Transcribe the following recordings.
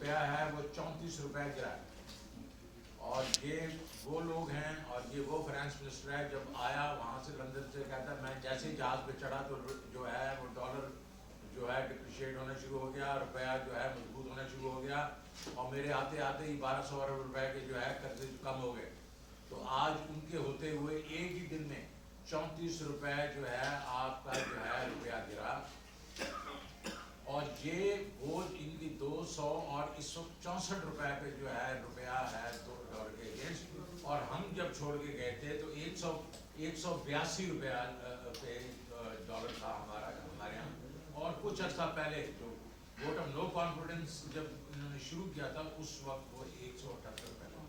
रुपया है वो 34 रुपये गिरा है। और ये वो लोग हैं और ये वो फाइनेंस मिनिस्टर है, जब आया वहाँ से लंदन से कहता मैं जैसे ही जहाज़ पे चढ़ा तो जो है वो डॉलर जो है डिप्रिशिएट होना शुरू हो गया, रुपया जो है मजबूत होना शुरू हो गया और मेरे आते आते ही 1200 अरब रुपए के जो है कर्जे कम हो गए। तो आज उनके होते हुए एक ही दिन में 34 रुपये जो है आपका जो है रुपया गिरा और ये वो इनकी 200 और इस वक्त 64 रुपये पे जो है रुपया है $2 के अगेंस्ट। और हम जब छोड़ के गए थे तो 182 रुपया पे डॉलर था हमारे यहाँ। और कुछ अर्सा पहले जो वोट ऑफ नो कॉन्फिडेंस जब इन्होंने शुरू किया था उस वक्त वो 178 रुपये था।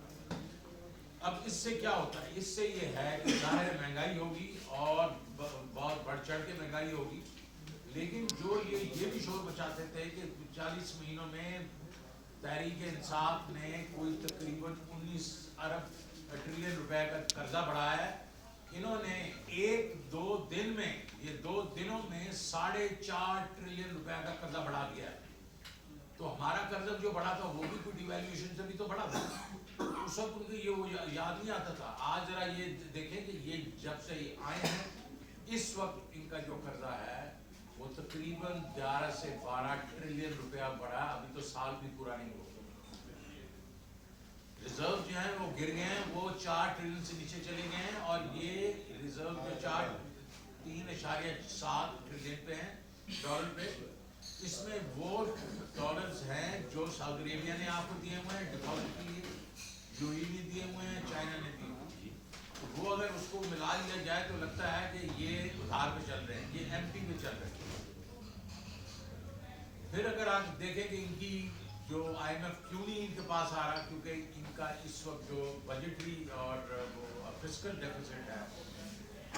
अब इससे क्या होता है? इससे ये है कि ज़ाहिर महंगाई होगी और बहुत बढ़ चढ़ के महंगाई होगी, लेकिन जो ये भी शोर मचाते थे कि 40 महीनों में तहरीक इंसाफ ने कोई तकरीबन 19 अरब ट्रिलियन रुपए का कर्जा बढ़ाया है। इन्होंने एक दो दिन में, ये 2 दिनों में 4.5 ट्रिलियन रुपए का कर्जा बढ़ा दिया है। तो हमारा कर्जा जो बढ़ा था वो भी कोई डिवैल्यूएशन से भी तो बढ़ा था। उस वक्त उनको ये वो याद नहीं आता था। आज जरा ये देखें कि ये जब से आए हैं इस वक्त इनका जो कर्जा है वो तकरीबन 11 से 12 ट्रिलियन रुपया बढ़ा। अभी तो साल भी पूरा नहीं हुआ। रिजर्व जो है वो गिर गए हैं, वो 4 ट्रिलियन से नीचे चले गए हैं और ये रिजर्व जो 3.7 ट्रिलियन पे हैं डॉलर पे। इसमें वो डॉलर्स हैं जो सऊदी अरेबिया ने आपको दिए हुए हैं डिपॉजिट के लिए, यूएई ने दिए हुए हैं, चाइना ने दिए हुए हैं। तो वो अगर उसको मिला लिया जाए तो लगता है कि ये उधार पे चल रहे हैं, ये एमटी पे चल रहे हैं। फिर अगर आप देखें कि इनकी जो IMF क्यों नहीं इनके पास आ रहा, क्योंकि इनका इस वक्त जो बजटरी और वो फिस्कल डेफिसिट है,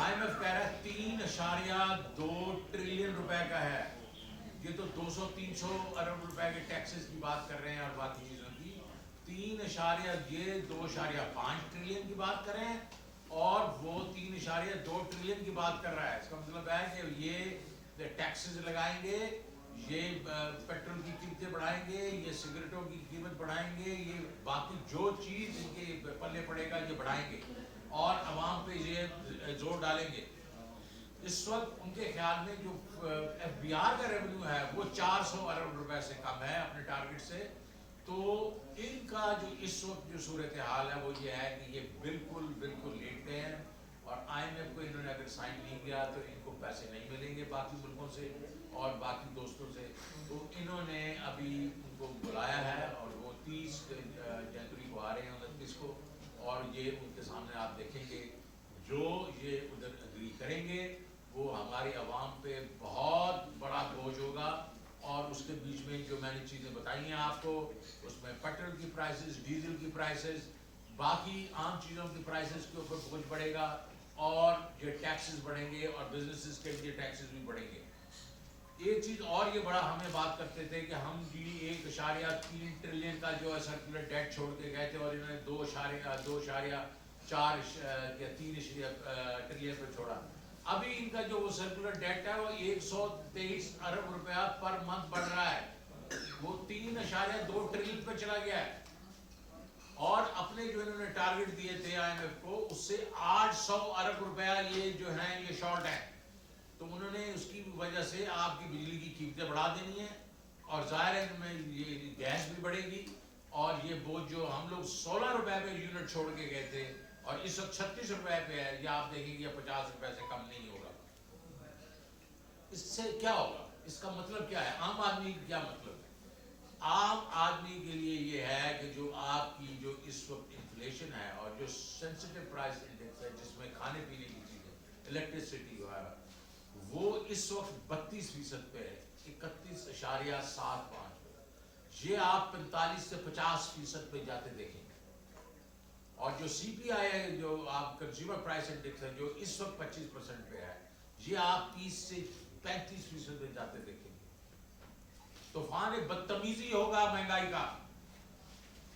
IMF कह रहा है 3.2 ट्रिलियन रुपए का है। ये तो 200-300 अरब रुपए के टैक्सेस की बात कर रहे हैं और बाकी चीज़ों की। 2.5 ट्रिलियन की बात कर रहे हैं और वो 3.2 ट्रिलियन की बात कर रहा है। इसका मतलब है कि ये टैक्सेस लगाएंगे, ये पेट्रोल की कीमतें बढ़ाएंगे, ये सिगरेटों की कीमत बढ़ाएंगे, ये बाकी जो चीज़ इनके पल्ले पड़ेगा ये बढ़ाएंगे और आवाम पे ये जोर डालेंगे। इस वक्त उनके ख्याल में जो FBR का रेवेन्यू है वो 400 अरब रुपए से कम है अपने टारगेट से। तो इनका जो इस वक्त जो सूरत हाल है वो ये है कि ये बिल्कुल लेट गए हैं और IMF को इन्होंने अगर साइन नहीं किया तो इनको पैसे नहीं मिलेंगे बाकी मुल्कों से और बाकी दोस्तों से। तो इन्होंने अभी उनको बुलाया है और वो 30 जनवरी को आ रहे हैं, 29 को, और ये उनके सामने आप देखेंगे जो ये उधर अग्री करेंगे वो हमारी आवाम पे बहुत बड़ा बोझ होगा। और उसके बीच में जो मैंने चीज़ें बताई हैं आपको, उसमें पेट्रोल की प्राइसेस, डीजल की प्राइसेस, बाकी आम चीज़ों की प्राइसेस के ऊपर बोझ बढ़ेगा और ये टैक्सेस बढ़ेंगे और बिजनेसेस के लिए टैक्सेस भी बढ़ेंगे। एक चीज़ और ये बड़ा हमें बात करते थे कि हम जी 1.3 ट्रिलियन का जो है सर्कुलर डेट छोड़ के गए थे और इन्होंने 2.4 या 3 ट्रिलियन पर छोड़ा। अभी इनका जो वो सर्कुलर डेट है वो 123 अरब रुपया पर मंथ बढ़ रहा है, वो 3.2 ट्रिलियन पर चला गया है। और अपने जो इन्होंने टारगेट दिए थे IMF को उससे 800 अरब रुपया ये जो है ये शॉर्ट है। तो उन्होंने उसकी वजह से आपकी बिजली की कीमतें बढ़ा देनी है और ज़ाहिर है इनमें ये गैस भी बढ़ेगी और ये बोझ जो हम लोग 16 रुपए पे यूनिट छोड़ के गए थे और इस वक्त 36 रुपए पे है, ये आप देखेंगे 50 रुपए से कम नहीं होगा। इससे क्या होगा? इसका मतलब क्या है? आम आदमी क्या मतलब है? आम आदमी के लिए ये है कि जो आपकी जो इस वक्त इन्फ्लेशन है और जो सेंसिटिव प्राइस इंडेक्स है जिसमें खाने पीने की चीज़ें, इलेक्ट्रिसिटी वगैरह, वो इस वक्त 32% पे है, 31.75 पे। ये आप 45 से 50% पे जाते देखेंगे। और जो CPI है, जो आप कंज्यूमर प्राइस इंडेक्स है, जो इस वक्त 25% पे है, ये आप 30 से 35% पे जाते देखेंगे। तूफान बदतमीजी होगा महंगाई का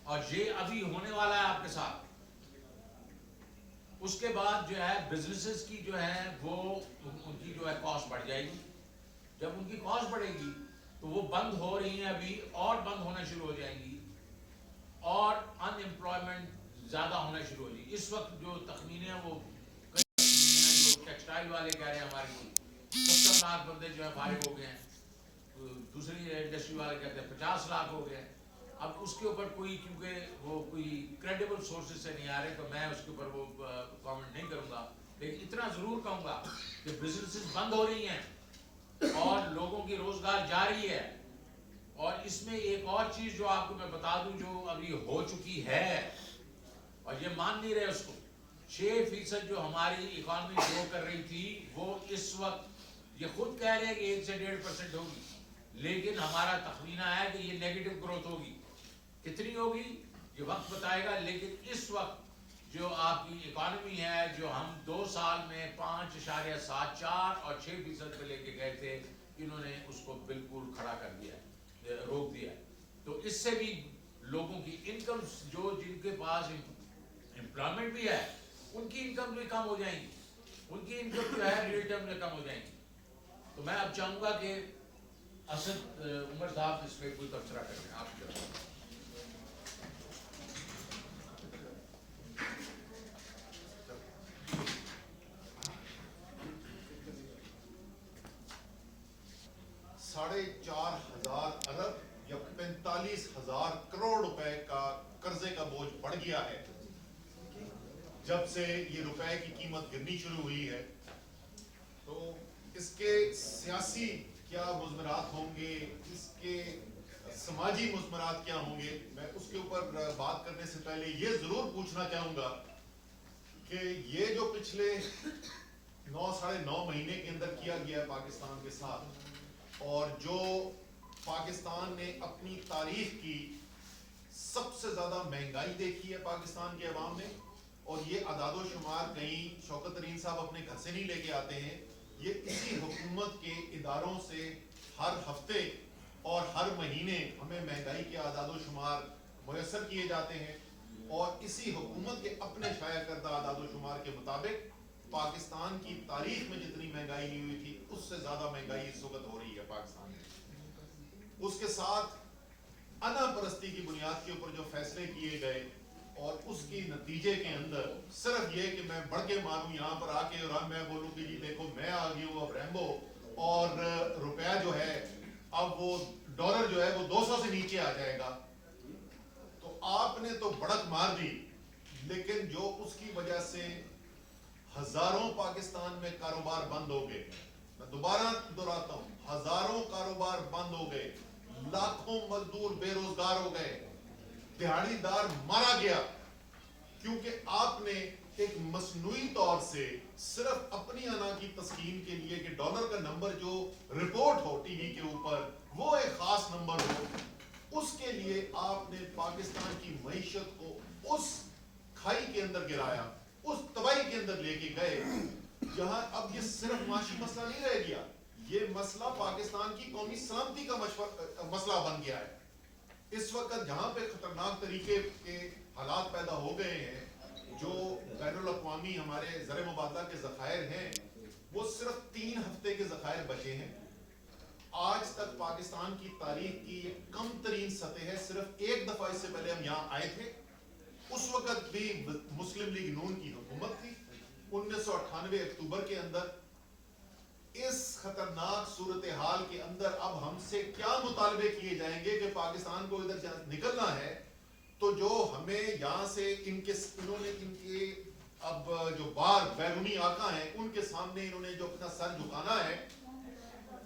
और ये अभी होने वाला है आपके साथ। उसके बाद जो है बिजनेसेस की जो है वो उनकी जो है कॉस्ट बढ़ जाएगी। जब उनकी कॉस्ट बढ़ेगी तो वो बंद हो रही हैं अभी और बंद होना शुरू हो जाएंगी। اور ان امپلائمنٹ زیادہ ہونا شروع ہو جائے. اس وقت جو تخمینے ہیں وہ کئی تخمینے ہیں جو ٹیکسٹائل والے کہہ رہے ہیں ہماری 70 لاکھ بندے جو ہے فارغ ہو گئے ہیں, دوسری انڈسٹری والے کہتے ہیں 50 لاکھ ہو گئے ہیں. اب اس کے اوپر کوئی, کیونکہ وہ کوئی کریڈیبل سورسز سے نہیں آ رہے, تو میں اس کے اوپر وہ کامنٹ نہیں کروں گا. لیکن اتنا ضرور کہوں گا کہ بزنسز بند ہو رہی ہیں اور لوگوں کی روزگار جاری ہے. اور اس میں ایک اور چیز جو آپ کو میں بتا دوں جو ابھی ہو چکی ہے اور یہ مان نہیں رہے اس کو, 6% جو ہماری اکانومی گرو کر رہی تھی وہ اس وقت یہ خود کہہ رہے ہیں کہ 1 سے 1.5% ہوگی, لیکن ہمارا تخمینہ ہے کہ یہ نیگیٹو گروتھ ہوگی. کتنی ہوگی یہ وقت بتائے گا, لیکن اس وقت جو آپ کی اکانومی ہے جو ہم 2 سال میں 5.74 اور 6% پہ لے کے گئے تھے, انہوں نے اس کو بالکل کھڑا کر دیا, روک دیا. تو اس سے بھی لوگوں کی انکم, جو جن کے پاس امپلائمنٹ بھی ہے ان کی انکم بھی کم ہو جائیں گی, ان کی انکم جو ہے ریل ٹرم میں کم ہو جائیں گی. تو میں اب چاہوں گا کہ اسد عمر صاحب اس پہ کوئی تبصرہ کریں آپ کی طرف. $4,500 ارب یا 45,000 کروڑ روپے کا قرضے کا بوجھ بڑھ گیا ہے جب سے یہ روپے کی قیمت گرنی شروع ہوئی ہے. تو اس کے سیاسی کیا مضمرات ہوں گے, اس کے سماجی مضمرات کیا ہوں گے, میں اس کے اوپر بات کرنے سے پہلے یہ ضرور پوچھنا چاہوں گا کہ یہ جو پچھلے 9 مہینے کے اندر کیا گیا ہے پاکستان کے ساتھ, اور جو پاکستان نے اپنی تاریخ کی سب سے زیادہ مہنگائی دیکھی ہے پاکستان کے عوام نے, اور یہ اعداد و شمار کہیں شوکت ترین صاحب اپنے گھر سے نہیں لے کے آتے ہیں, یہ اسی حکومت کے اداروں سے ہر ہفتے اور ہر مہینے ہمیں مہنگائی کے اعداد و شمار میسر کیے جاتے ہیں. اور اسی حکومت کے اپنے شائع کردہ اعداد و شمار کے مطابق پاکستان کی تاریخ میں جتنی مہنگائی نہیں ہوئی تھی اس سے زیادہ مہنگائی اس وقت ہو رہی ہے پاکستان میں. اس کے ساتھ انا پرستی کی بنیاد کے اوپر جو فیصلے کیے گئے اور اس کی نتیجے کے اندر صرف یہ کہ میں بڑھ کے ماروں یہاں پر آ کے اور میں بولوں کہ جی دیکھو میں آ گئی ہوں اب ریمبو, اور روپیہ جو ہے اب وہ ڈالر جو ہے وہ 200 سے نیچے آ جائے گا. تو آپ نے تو بڑک مار دی, لیکن جو اس کی وجہ سے ہزاروں پاکستان میں کاروبار بند ہو گئے, میں دوبارہ دہراتا ہوں, ہزاروں کاروبار بند ہو گئے, لاکھوں مزدور بے روزگار ہو گئے, دیہڑی دار مارا گیا, کیونکہ آپ نے ایک مصنوعی طور سے صرف اپنی انا کی تسکین کے لیے کہ ڈالر کا نمبر جو رپورٹ ہو ٹی وی کے اوپر وہ ایک خاص نمبر ہو, اس کے لیے آپ نے پاکستان کی معیشت کو اس کھائی کے اندر گرایا, اس تباہی کے اندر لے کے گئے جہاں اب یہ صرف معاشی مسئلہ نہیں رہ گیا, یہ مسئلہ پاکستان کی قومی سلامتی کا مسئلہ بن گیا ہے. اس وقت جہاں پہ خطرناک طریقے کے حالات پیدا ہو گئے ہیں, جو بین الاقوامی ہمارے زر مبادلہ کے ذخائر ہیں وہ صرف 3 ہفتے کے ذخائر بچے ہیں. آج تک پاکستان کی تاریخ کی کم ترین سطح ہے, صرف ایک دفعہ اس سے پہلے ہم یہاں آئے تھے, اس وقت بھی مسلم لیگ نون کی حکومت تھی 1998 اکتوبر کے اندر. اس خطرناک صورتحال کے اندر اب ہم سے کیا مطالبے کیے جائیں گے کہ پاکستان کو ادھر نکلنا ہے, تو جو ہمیں یہاں سے انہوں نے ان کے اب جو بار بیرونی آقا ہیں ان کے سامنے انہوں نے جو اپنا سر جھکانا ہے,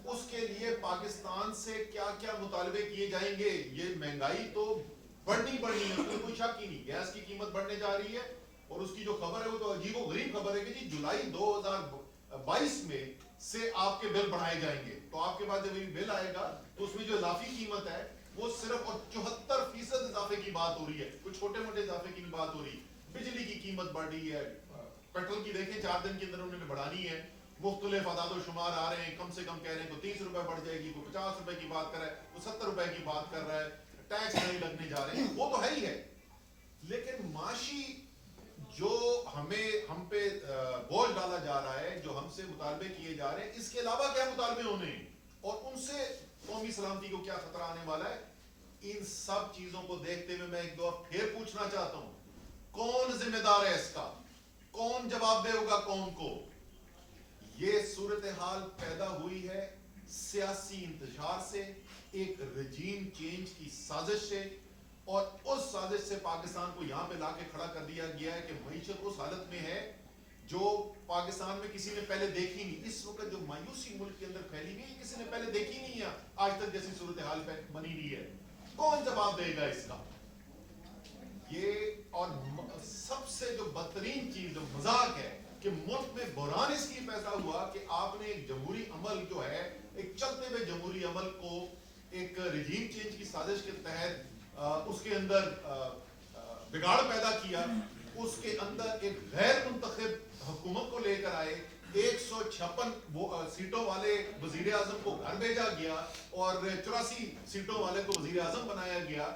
اس کے لیے پاکستان سے کیا کیا مطالبے کیے جائیں گے. یہ مہنگائی تو بڑھنی ہے, اس میں کوئی شک ہی نہیں, گیس کی قیمت بڑھنے جا رہی ہے, اور اس کی جو خبر ہے وہ تو عجیب و غریب خبر ہے کہ جی جولائی 2022 میں سے آپ کے بل بڑھائے جائیں گے. تو آپ کے پاس جب یہ بل آئے گا تو اس میں جو اضافی قیمت ہے وہ صرف اور 74% اضافے کی بات ہو رہی ہے, کوئی چھوٹے موٹے اضافے کی نہیں بات ہو رہی. بجلی کی قیمت بڑھ رہی ہے, پیٹرول کی دیکھیں 4 دن کے اندر انہوں نے بڑھانی ہے, مختلف اعداد و شمار آ رہے ہیں, کم سے کم کہہ رہے ہیں کوئی 30 روپے بڑھ جائے گی, کوئی 50 روپے کی بات کر رہا ہے, کوئی 70 روپے کی بات کر رہا ہے, ٹیکس نہیں لگنے جا رہے ہیں, وہ تو ہے ہی ہے. لیکن معاشی جو ہم پہ بوجھ ڈالا جا رہا ہے, جو ہم سے مطالبے کیے جا رہے ہیں, اس کے علاوہ کیا مطالبے ہونے ہیں, اور ان سے قومی سلامتی کو کیا خطرہ آنے والا ہے, ان सब चीजों को देखते हुए मैं एक दो फिर पूछना चाहता हूं, कौन जिम्मेदार है इसका? कौन जवाब देगा कौम को? ये सूरत हाल पैदा हुई है सियासी इंतशार से, एक रजीम चेंज की साजिश से, और उस साजिश से पाकिस्तान को यहां पे लाके खड़ा कर दिया गया है कि मईशत उस हालत में है जो पाकिस्तान में किसी ने पहले देखी नहीं। इस वक्त जो मायूसी मुल्क के अंदर फैली हुई है, किसी ने पहले देखी नहीं है, आज तक जैसी सूरत हाल बनी हुई है। कौन जवाब देगा इसका? ये और सबसे जो बदतरीन चीज, जो मजाक है कि मुल्क में बहरान इसलिए पैदा हुआ कि आपने एक जमहूरी अमल जो है, एक चलते हुए जमहूरी अमल को एक रजीम चेंज की साजिश के तहत उसके अंदर बिगाड़ पैदा किया, उसके अंदर एक गैर मुंतखब हुकूमत को लेकर आए, 156 सीटों वाले वजीर आजम को घर भेजा गया और 84 सीटों वाले को वजीर आजम बनाया गया।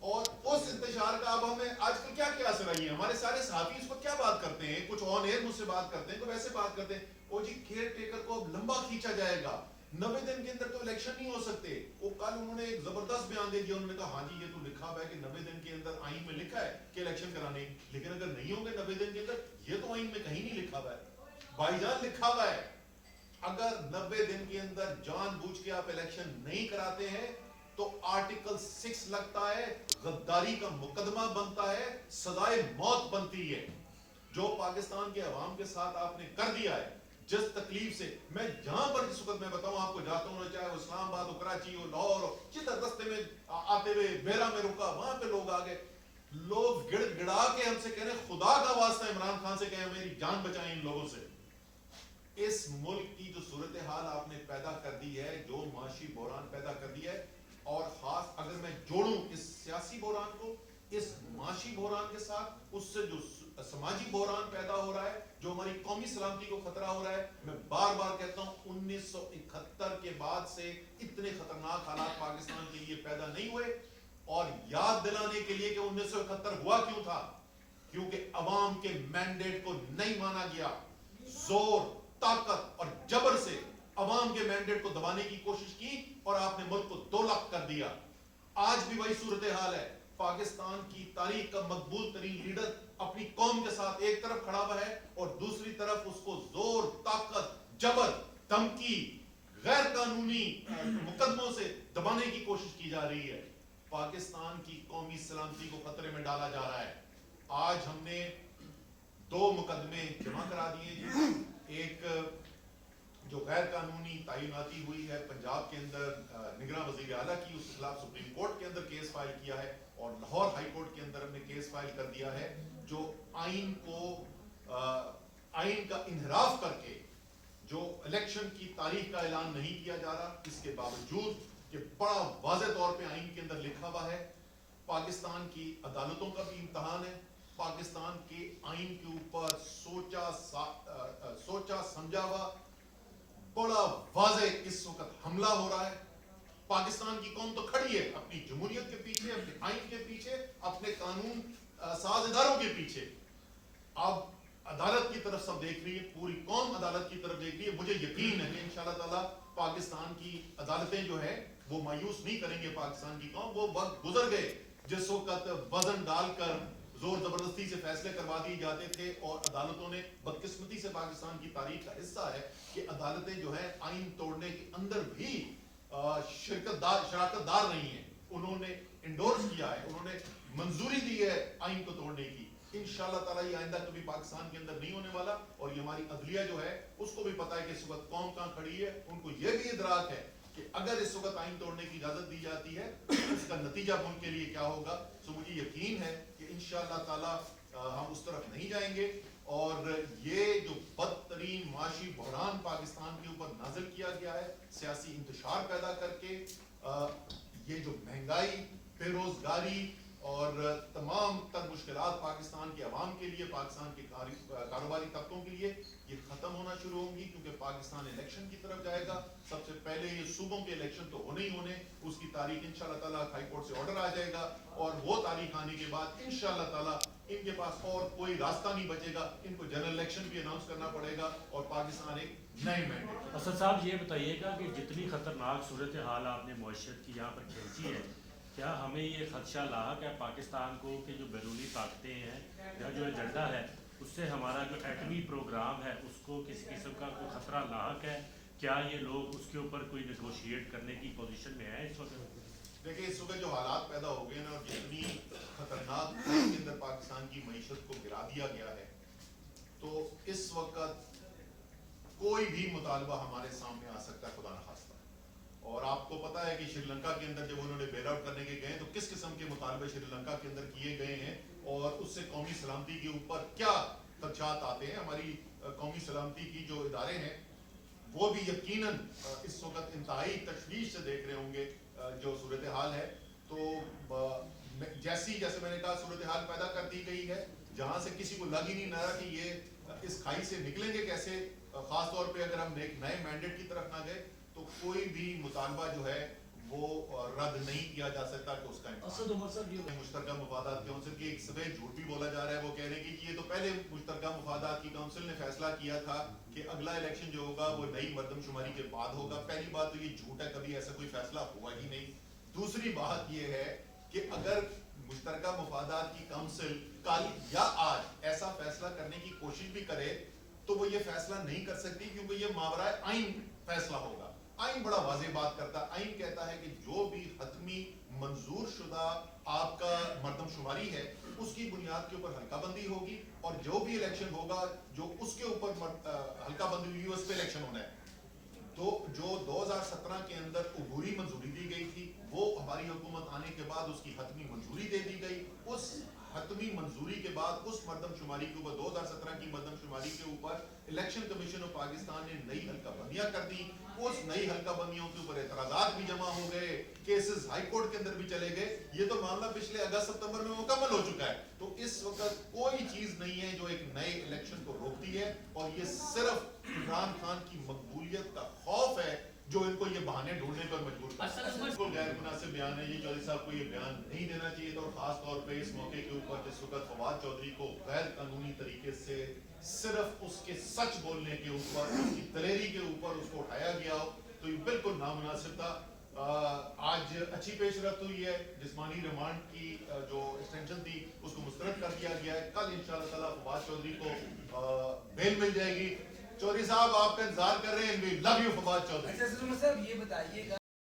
और उस इंतजार का अब हमें आजकल क्या क्या असर आई है? हमारे सारे साथी इस पर क्या बात करते हैं, कुछ ऑन एयर मुझसे बात करते हैं, कुछ वैसे बात करते हैं, ओ जी केयर टेकर को अब लंबा खींचा जाएगा, 90 दिन के अंदर तो इलेक्शन नहीं हो सकते। वो कल उन्होंने एक जबरदस्त बयान दे दिया, उन्होंने कहा हाँ जी ये तो लिखा हुआ है कि 90 दिन के अंदर आईन में लिखा है कि इलेक्शन कराने, लेकिन अगर नहीं होंगे 90 दिन के अंदर, ये तो आईन में कहीं नहीं लिखा हुआ है। भाईजान लिखा हुआ है अगर 90 दिन के अंदर जानबूझ के आप इलेक्शन नहीं कराते हैं तो आर्टिकल 6 लगता है, गद्दारी का मुकदमा बनता है, सजाए मौत बनती है। जो पाकिस्तान के अवाम के साथ आपने कर दिया है, जिस तकलीफ से, मैं जहां पर जिस वक्त मैं बताऊं आपको जाता हूं, चाहे वो इस्लामाबाद हो, कराची हो, लाहौर हो, जिधर रास्ते में आते हुए बेरा में रुका, वहां पे लोग आ गए, लोग गिड़गिड़ा के हमसे कह रहे खुदा का वास्ता इमरान खान से कहें मेरी जान बचाएं इन लोगों से। इस मुल्क की जो सूरत हाल आपने पैदा कर दी है, जो माशी बहरान पैदा कर दिया है, और खास अगर मैं जोड़ूं इस सियासी बहरान को इस माशी बहरान के साथ, उससे जो समाजी बहरान पैदा हो रहा है, जो हमारी कौमी सलामती को खतरा हो रहा है, मैं बार बार कहता हूं 1971 के बाद से इतने खतरनाक हालात पाकिस्तान के लिए पैदा नहीं हुए। और याद दिलाने के लिए कि 1971 हुआ क्यों था, क्योंकि अवाम के मैंडेट को नहीं माना गया, जोर, ताकत और जबर से अवाम के मैंडेट को दबाने की कोशिश की और आपने मुल्क को 2 लाख कर दिया। आज भी वही सूरत हाल है। पाकिस्तान की तारीख का मकबूल तरीन लीडर अपनी कौम के साथ एक तरफ खड़ा हुआ है और दूसरी तरफ उसको जोर, ताकत, जबर, धमकी, गैर कानूनी मुकदमों से दबाने की कोशिश की जा रही है। पाकिस्तान की कौमी सलामती को खतरे में डाला जा रहा है। आज हमने 2 मुकदमे जमा करा दिए। एक जो गैर कानूनी तैनाती हुई है पंजाब के अंदर निगरान वजीर आला की, उसके खिलाफ सुप्रीम कोर्ट के अंदर केस फाइल किया है, और लाहौर हाई कोर्ट के अंदर हमने केस फाइल कर दिया है, जो आइन का इन्हराफ करके जो इलेक्शन की तारीख का ऐलान नहीं किया जा रहा, इसके बावजूद कि बड़ा वाज़ेह तौर पे आइन के अंदर लिखा हुआ है। पाकिस्तान की अदालतों का भी इम्तहान है, पाकिस्तान के आइन के ऊपर सोचा समझा हुआ बड़ा वाज़ेह इस वक्त हमला हो रहा है। पाकिस्तान की कौम तो खड़ी है अपनी जमहूरियत के पीछे, अपने आइन के पीछे, अपने कानून साज इदारों के पीछे। अब अदालत की तरफ सब देख रही है, पूरी कौम अदालत की तरफ देख रही है। मुझे यकीन है कि इंशाअल्लाह ताला पाकिस्तान की अदालतें जो है वो मायूस नहीं करेंगे पाकिस्तान की कौम। वो वक्त गुजर गए जिस वक्त वजन डालकर जोर जबरदस्ती से फैसले करवा दिए जाते थे, और अदालतों ने, बदकिस्मती से पाकिस्तान की तारीख का हिस्सा है कि अदालतें जो है आइन तोड़ने के अंदर भी शराकतदार नहीं है। उन्होंने इंडोर्स किया है, उन्होंने मंजूरी दी है आइन को तोड़ने की। इंशाअल्लाह ताला ये आइंदा कभी पाकिस्तान के अंदर नहीं होने वाला। और ये हमारी अदलिया जो है उसको भी पता है कि इस वक्त कौम कहाँ खड़ी है, उनको ये भी इदराक है कि अगर इस वक्त आइन तोड़ने की इजाजत दी जाती है तो उसका नतीजा मुल्क के लिए क्या होगा। सो मुझे यकीन है कि इंशाअल्लाह ताला हम उस तरफ नहीं जाएंगे। और ये जो बदतरीन माशी बहरान पाकिस्तान के ऊपर नाजिल किया गया है सियासी इंतशार पैदा करके, ये जो महंगाई, बेरोजगारी और तमाम तर मुश्किलात पाकिस्तान के अवाम के लिए, पाकिस्तान के कारोबारी तबकों के लिए, ये खत्म होना शुरू होंगी, क्योंकि पाकिस्तान इलेक्शन की तरफ जाएगा। सबसे पहले ये सूबों के इलेक्शन तो होने ही होने, उसकी तारीख इंशाअल्लाह ताला हाई कोर्ट से ऑर्डर आ जाएगा, और वो तारीख आने के बाद इंशाअल्लाह ताला इनके पास और कोई रास्ता नहीं बचेगा, इनको जनरल इलेक्शन भी अनाउंस करना पड़ेगा और पाकिस्तान एक नए मैंडेट। असद साहब ये बताइएगा कि जितनी खतरनाक सूरत हाल आपने मौशत की यहाँ पर खींची है, کیا ہمیں یہ خدشہ لاحق ہے پاکستان کو کہ جو بیرونی طاقتیں ہیں یا جو ایجنڈا ہے اس سے ہمارا جو ایٹمی پروگرام ہے اس کو کسی قسم کا کوئی خطرہ لاحق ہے؟ کیا یہ لوگ اس کے اوپر کوئی نیگوشیٹ کرنے کی پوزیشن میں ہیں اس وقت؟ دیکھیں اس وقت جو حالات پیدا ہو گئے نا اور جتنی خطرناک کے اندر پاکستان کی معیشت کو گرا دیا گیا ہے، تو اس وقت کوئی بھی مطالبہ ہمارے سامنے آ سکتا ہے، خدا نخواستہ۔ اور آپ کو پتا ہے کہ شری لنکا کے اندر جب انہوں نے بیل آؤٹ کرنے کے گئے تو کس قسم کے مطالبے شری لنکا کے اندر کیے گئے ہیں اور اس سے قومی سلامتی کے اوپر کیا خدشات آتے ہیں۔ ہماری قومی سلامتی کی جو ادارے ہیں وہ بھی یقیناً اس وقت انتہائی تشویش سے دیکھ رہے ہوں گے جو صورتحال ہے۔ تو جیسے میں نے کہا صورتحال پیدا کر دی گئی ہے، جہاں سے کسی کو لگ ہی نہیں رہا کہ یہ اس کھائی سے نکلیں گے کیسے، خاص طور پہ اگر ہم ایک نئے مینڈیٹ کی طرف نہ گئے تو کوئی بھی مطالبہ جو ہے وہ رد نہیں کیا جا سکتا کہ اس کا مشترکہ مفادات کونسل کی ایک سفید جھوٹ بھی بولا جا رہا ہے۔ وہ کہہ رہے ہیں کہ یہ تو پہلے مشترکہ مفادات کی کونسل نے فیصلہ کیا تھا کہ اگلا الیکشن جو ہوگا وہ نئی مردم شماری کے بعد ہوگا۔ پہلی بات تو یہ جھوٹ ہے، کبھی ایسا کوئی فیصلہ ہوا ہی نہیں۔ دوسری بات یہ ہے کہ اگر مشترکہ مفادات کی کونسل کل یا آج ایسا فیصلہ کرنے کی کوشش بھی کرے تو وہ یہ فیصلہ نہیں کر سکتی، کیونکہ یہ ماورائے آئین فیصلہ ہوگا۔ آئین بڑا واضح بات کرتا ہے، آئین کہتا ہے کہ جو بھی حتمی منظور شدہ آپ کا مردم شماری ہے اس کی بنیاد کے اوپر حلقہ بندی ہوگی، اور جو بھی الیکشن ہوگا جو اس کے اوپر حلقہ بندی ہوئی اس پہ الیکشن ہونا ہے۔ تو جو 2017 کے اندر عبوری منظوری دی گئی تھی وہ ہماری حکومت آنے کے بعد اس کی حتمی منظوری دے دی گئی۔ اس حتمی منظوری کے بعد اس مردم شماری کے اوپر 2017 کی مردم شماری کے اوپر الیکشن کمیشن آف پاکستان نے نئی حلقہ بندیاں کر دی۔ اس نئی حلقہ بندیوں کے اوپر اعتراضات بھی جمع ہو گئے، کیسز ہائی کورٹ کے اندر بھی چلے گئے۔ یہ تو معاملہ پچھلے اگست ستمبر میں مکمل ہو چکا ہے۔ تو اس وقت کوئی چیز نہیں ہے جو ایک نئے الیکشن کو روکتی ہے، اور یہ صرف عمران خان کی مقبولیت کا خوف ہے جو ان کو یہ بہانے ڈھونڈنے پر مجبور کرتا ہے۔ بالکل غیر مناسب بیان ہے یہ، چودھری صاحب کو یہ بیان نہیں دینا چاہیے تھا، اور خاص طور پہ اس موقع کے اوپر جس وقت فواد چودھری کو غیر قانونی طریقے سے صرف اس کے سچ بولنے کے اوپر، اس کی دلیری کے اوپر اس کو اٹھایا گیا ہو، تو یہ بالکل نامناسب تھا۔ آج اچھی پیش رفت ہوئی ہے، جسمانی ریمانڈ کی جو ایکسٹینشن تھی اس کو مسترد کر دیا گیا ہے۔ کل انشاءاللہ تعالیٰ فواد چودھری کو بیل مل جائے گی۔ چودھری صاحب آپ کا انتظار کر رہے ہیں، وی لو یو فواد چودھری۔ اچھا صاحب یہ بتائیے گا